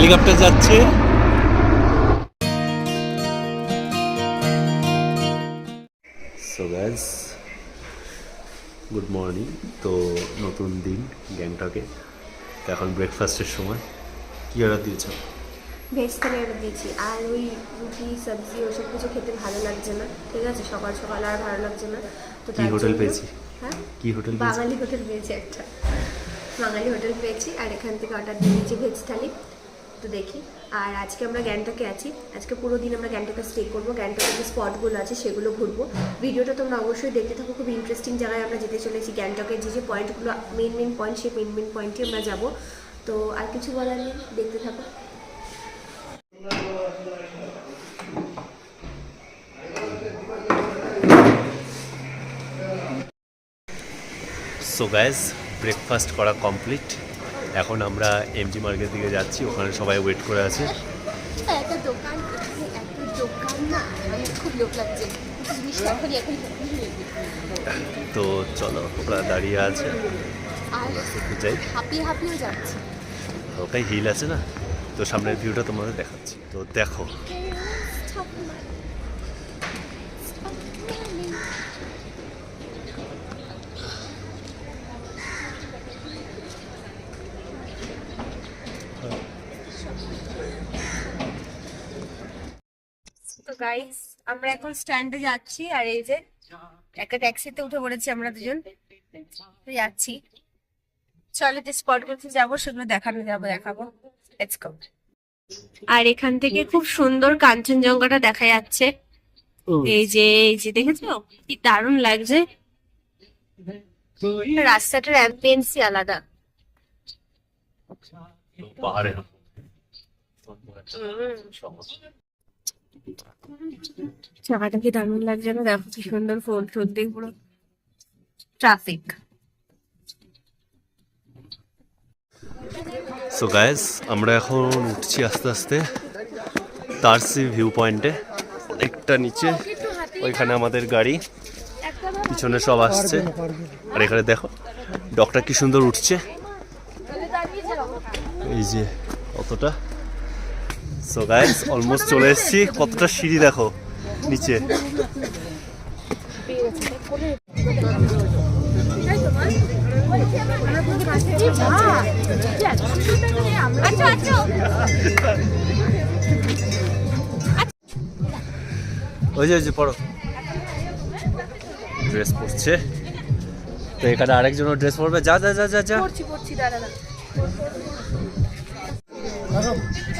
Helicopter যাচ্ছে। So guys, good morning. তো নতুন দিন গ্যাংটকে। তো এখন ব্রেকফাস্টের সময়। কী অর্ডার দিয়েছ? ভেজ থালি অর্ডার দিয়েছি। আর ওই রুটি সবজি ওসব কিছু খেতে ভালো লাগছে না, ঠিক আছে, সকাল সকাল আর ভালো লাগছে না। তো কি হোটেল পেয়েছি? হ্যাঁ, কি হোটেল? বাঙালি হোটেল পেয়েছি একটা, বাঙালি হোটেল পেয়েছি। আর এখান থেকে অর্ডার দিয়ে দিয়েছি ভেজ থালি। তো দেখি। আর আজকে আমরা গ্যাংটকে আছি, আজকে পুরো দিন আমরা গ্যাংটকে স্টে করবো। গ্যাংটকের যে স্পটগুলো আছে সেগুলো ঘুরবো। ভিডিওটা তোমরা অবশ্যই দেখতে থাকো, খুব ইন্টারেস্টিং জায়গায় আমরা যেতে চলেছি। গ্যাংটকের যে পয়েন্টগুলো মেন পয়েন্ট, সেই মেন পয়েন্টে আমরা যাবো। তো আর কিছু বলার নেই, দেখতে থাকো। সো গাইস, ব্রেকফাস্ট করা কমপ্লিট। এখন আমরা এমজি মার্কেটের দিকে যাচ্ছি, ওখানে সবাই ওয়েট করে আছে। একটা দোকান, একটা দোকান না, মানে খুব লোক লাগছে জিনিসটা এখন তো চলো, ওরা দাঁড়িয়ে আছে, আর যাই। হাঁপিয়েও যাচ্ছে। ওটাই হিল আছে না, তো সামনের ভিউটা তোমাদের দেখাচ্ছি, তো দেখো। তো গাইস, আমরা এখন স্ট্যান্ডে যাচ্ছি। আর এই যে একটা ট্যাক্সিতে উঠে পড়েছি আমরা দুজন, তো যাচ্ছি। চলো, যে স্পট গুলোতে যাবো সেগুলো দেখাবো। Let's go. আর এখান থেকে খুব সুন্দর কাঞ্চনজঙ্ঘাটা দেখা যাচ্ছে। এই যে দেখেছো, কি দারুণ লাগছে। রাস্তাটার অ্যাম্বিয়েন্সই আলাদা। পাহাড়ে জায়গাটা কি দারুণ লাগছে না? দেখো কি সুন্দর ফুল টুল দিয়ে পুরো ট্রাফিক। সো গাইস, আমরা এখন উঠছি আস্তে আস্তে তারসি ভিউ পয়েন্টে, অনেকটা নিচে। ওইখানে আমাদের গাড়ি, পিছনে সব আসছে। আর এখানে দেখো ডগটা কি সুন্দর উঠছে, এই যে অতটা। সো গাইস, অলমোস্ট চলে এসেছি। কতটা সিঁড়ি দেখো নিচে। ওই যে পড়ো, ড্রেস পরছে। তো এখানে আরেকজনও ড্রেস পরবে। যা যা যা যা যা।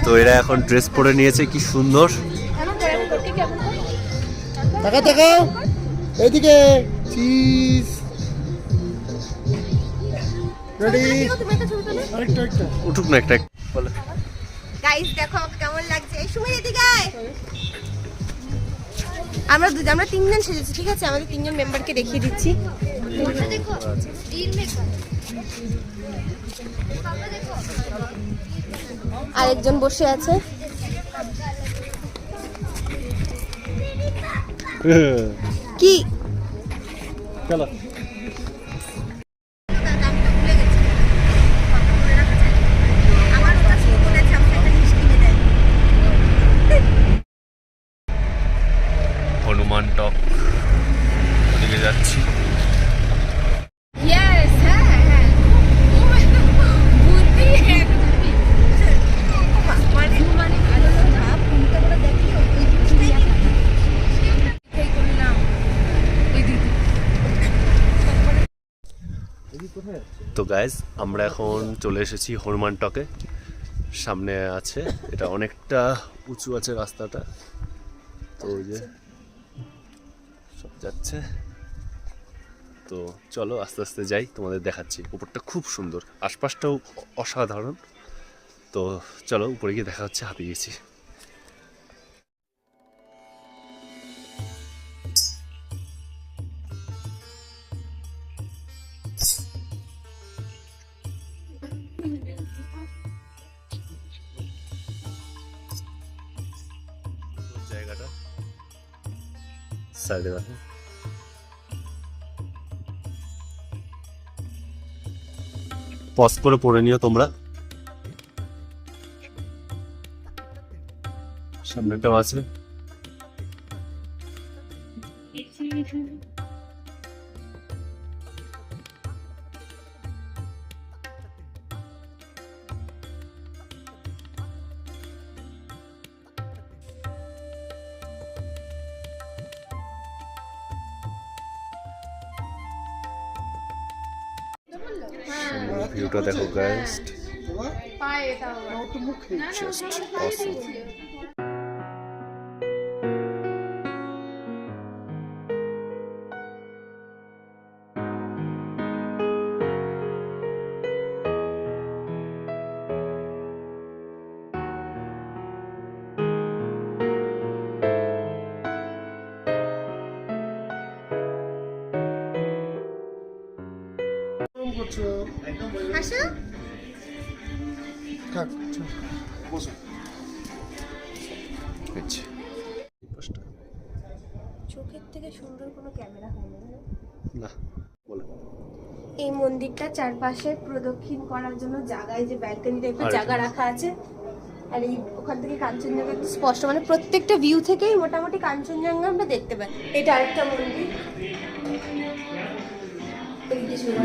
তো এরা এখন ড্রেস পরে নিয়েছে, কি সুন্দর। তাকাও এইদিকে। Cheese ready. আরেকটা উঠুক না একটা, বলো। গাইস দেখো আমাকে কেমন লাগছে। এই সময় এদিকে আয়। আমরা তিনজন সেজেছি, ঠিক আছে? আমাদের তিনজন মেম্বারকে দেখিয়ে দিচ্ছি। আরেকজন বসে আছে। কি চলো। হনুমান টক ওদিকে যাচ্ছি। তো গাইজ, আমরা এখন চলে এসেছি হনুমান টকে। সামনে আছে, এটা অনেকটা উঁচু আছে রাস্তাটা। তো ওই যে সব যাচ্ছে। তো চলো আস্তে আস্তে যাই, তোমাদের দেখাচ্ছি। উপরটা খুব সুন্দর, আশপাশটাও অসাধারণ। তো চলো উপরে গিয়ে দেখা হচ্ছে। হাঁপিয়ে গেছি। জায়গাটা সাইডে দেখো। পজ করে পড়ে নিও তোমরা। সামনেটাও আছে। ভিউটা দেখো গাইস, জাস্ট অসম। আসো থাক চোখের থেকে সুন্দর কোনো ক্যামেরা হয় না। না বলো। এই মন্দিরটা চারপাশে প্রদক্ষিণ করার জন্য জায়গায় যে ব্যালকনি টাইপের জায়গা রাখা আছে, আর এই ওখান থেকে কাঞ্চনজঙ্ঘা একটু স্পষ্ট, মানে প্রত্যেকটা ভিউ থেকেই মোটামুটি কাঞ্চনজঙ্ঘা আমরা দেখতে পাই। এটা আরেকটা মন্দির,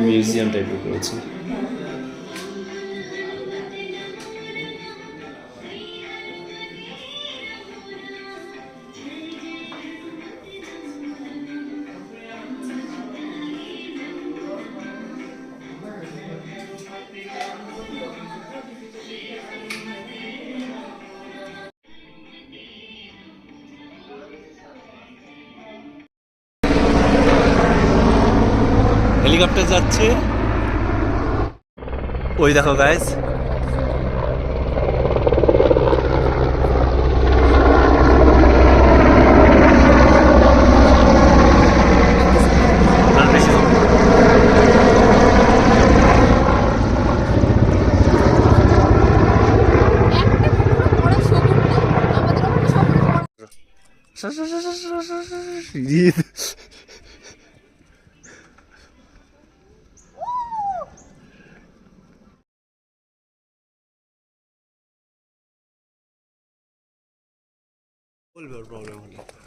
মিউজিয়াম টাইপের করেছে। হেলিকপ্টার যাচ্ছে, ওই দেখো গাইস।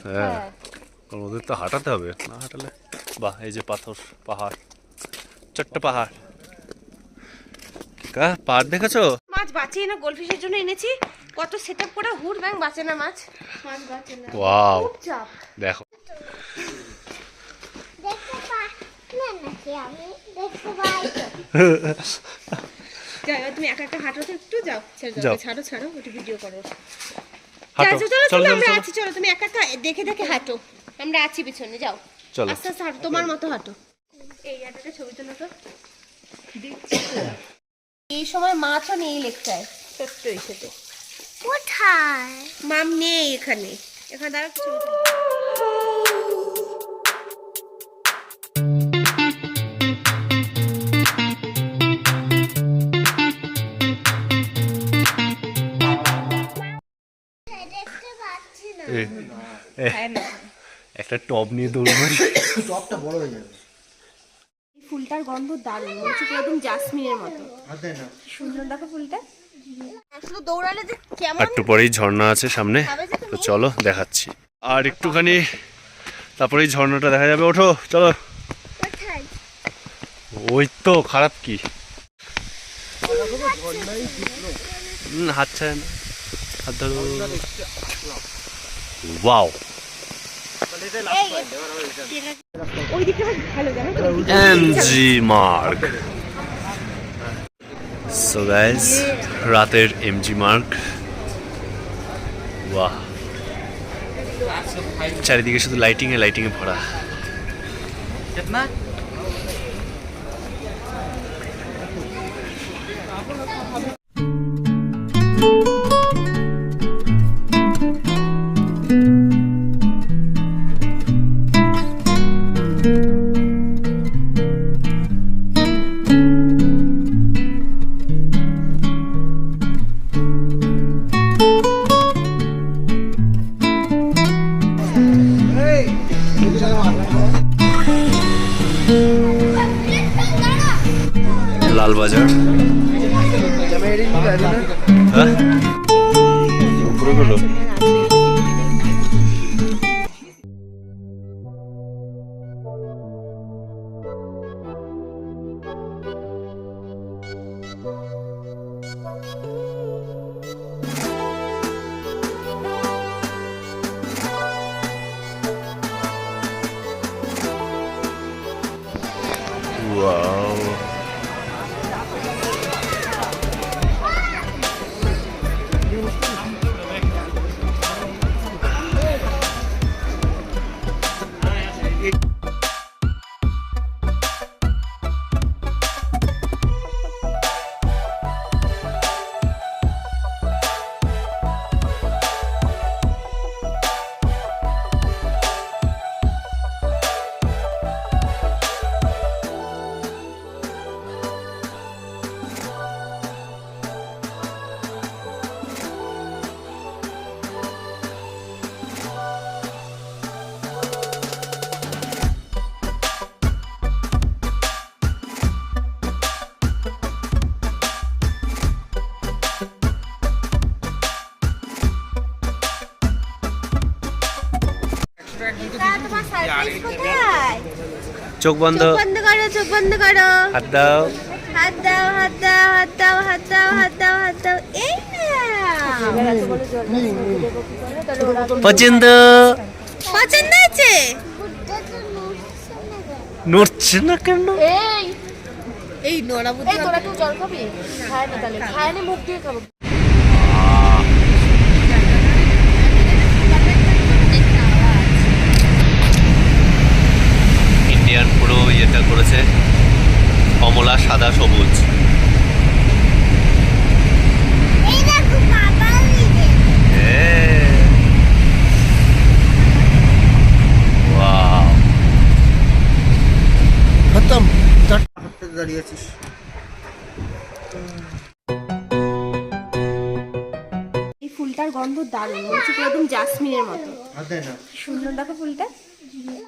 হ্যাঁ, ওদের তো হাঁটাতে হবে, না হাঁটালে। বাহ, এই যে পাথর, পাহাড়, ছোট্ট পাহাড়। পাহাড় দেখেছো? মাছ বাঁচে না, গোলফিশের জন্য এনেছি। কত সেটআপ করে হুড ব্যাং বাঁচে না, মাছ বাঁচে না। ওয়াও, খুব চাপ। দেখো যাও, তুমি একা একা হাঁটো তো, একটু যাও। যাও। ছাড়ো ছাড়ো, ওটা ভিডিও করো। হাঁটো, চলো চলো চলো, চলো আমরা চলো। আছি, চলো তুমি একা একা দেখে দেখে হাঁটো, আমরা আছি পিছনে। যাও চলো। আস্তে আস্তে হাঁটো, তোমার মতো হাঁটো। এই একটা ছবি তোলো তো। এই সময় মাছও নেই লেকচায়, ছোট্ট এসেতে। কোথায় মাম নেই? এখানে এখানে দাঁড়া, ছবি তোলো। একটা টব নিয়ে দৌড় মারি। টপটা বড় হয়ে যাবে। ফুলটার গন্ধ দারুণ, হচ্ছে একদম জাসমিনের মতো। হাতে না সুন্দর দেখো ফুলটা, শুধু দৌড়ালে যে কেমন। একটু পরেই ঝর্ণা আছে সামনে, তো চলো দেখাচ্ছি। আর একটুখানি তারপরেই ঝর্ণাটা দেখা যাবে। ওঠো চলো। ওই তো, খারাপ কি? হাত ছাড়ে না, হাত ধরো। ওয়াও, ওই দিকটা ভালো জানো তো। এমজি মার্গ। সো গাইস, রাতের এমজি মার্গ। বাহ, চারিদিকে শুধু লাইটিং এ ভরা। লালবাজার, হ্যাঁ উপরে গুলো ওয়াও, তোমার সারপ্রাইজ কোথায়? চোখ বন্ধ, চোখ বন্ধ করো, চোখ বন্ধ করো। হাত দাও। হাত দাও, হাত দাও, হাত দাও, হাত দাও, হাত দাও, হাত দাও। এই না পছন্দ, পছন্দ হয়েছে? নড়ছে না কেন? এই নোরা বুদ্ধি। এই তোরা কেউ জল খাবি? খায় না তাহলে, খায় না, মুখ দিয়ে খাবো। ইন্ডিয়ান পুরো ইয়েটা করেছে, কমলা, সাদা, সবুজ। Wow. খতম। দাঁড়িয়ে আছিস। এই ফুলটার গন্ধ দারুণ, মনে হচ্ছে পুরো একদম জাসমিনের মতো। হাত দেয় না। সুন্দর দেখো ফুলটা।